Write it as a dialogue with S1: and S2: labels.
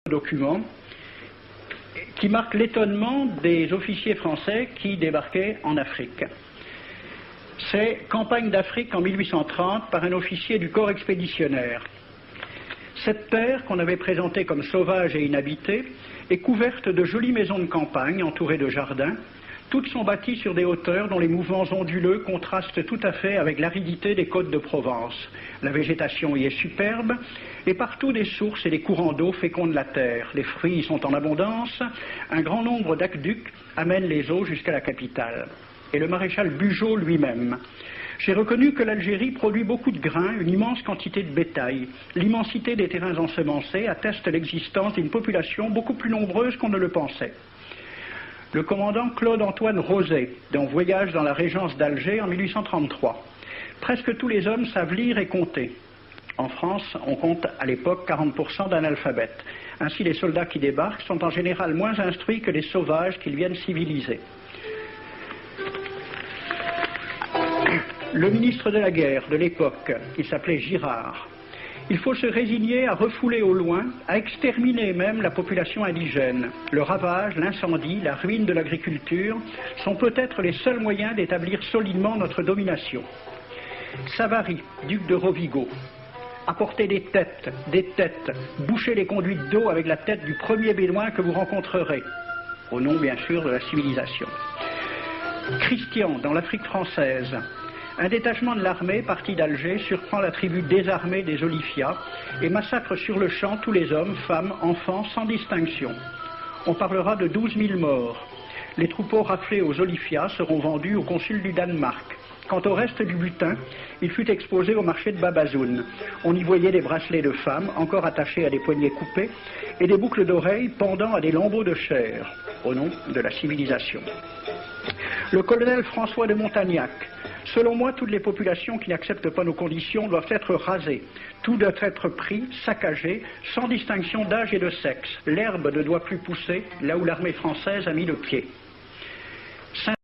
S1: document qui marque l'étonnement des officiers français qui débarquaient en Afrique. C'est Campagne d'Afrique en 1830 par un officier du corps expéditionnaire. Cette terre, qu'on avait présentée comme sauvage et inhabitée, est couverte de jolies maisons de campagne entourées de jardins. Toutes sont bâties sur des hauteurs dont les mouvements onduleux contrastent tout à fait avec l'aridité des côtes de Provence. La végétation y est superbe et partout des sources et des courants d'eau fécondent la terre. Les fruits y sont en abondance. Un grand nombre d'aqueducs amènent les eaux jusqu'à la capitale. Et le maréchal Bugeaud lui-même. J'ai reconnu que l'Algérie produit beaucoup de grains, une immense quantité de bétail. L'immensité des terrains ensemencés atteste l'existence d'une population beaucoup plus nombreuse qu'on ne le pensait. Le commandant Claude-Antoine Roset, dans Voyage dans la Régence d'Alger en 1833. Presque tous les hommes savent lire et compter. En France, on compte à l'époque 40% d'analphabètes. Ainsi, les soldats qui débarquent sont en général moins instruits que les sauvages qu'ils viennent civiliser. Le ministre de la guerre de l'époque, il s'appelait Girard. Il faut se résigner à refouler au loin, à exterminer même la population indigène. Le ravage, l'incendie, la ruine de l'agriculture sont peut-être les seuls moyens d'établir solidement notre domination. Savary, duc de Rovigo, apportez des têtes, bouchez les conduites d'eau avec la tête du premier bédouin que vous rencontrerez, au nom bien sûr de la civilisation. Christian, dans l'Afrique française, un détachement de l'armée parti d'Alger surprend la tribu désarmée des Olifias et massacre sur le champ tous les hommes, femmes, enfants, sans distinction. On parlera de 12 000 morts. Les troupeaux raflés aux Olifias seront vendus au consul du Danemark. Quant au reste du butin, il fut exposé au marché de Babazoun. On y voyait des bracelets de femmes, encore attachés à des poignets coupés, et des boucles d'oreilles pendant à des lambeaux de chair, au nom de la civilisation. Le colonel François de Montagnac. Selon moi, toutes les populations qui n'acceptent pas nos conditions doivent être rasées. Tout doit être pris, saccagé, sans distinction d'âge et de sexe. L'herbe ne doit plus pousser là où l'armée française a mis le pied.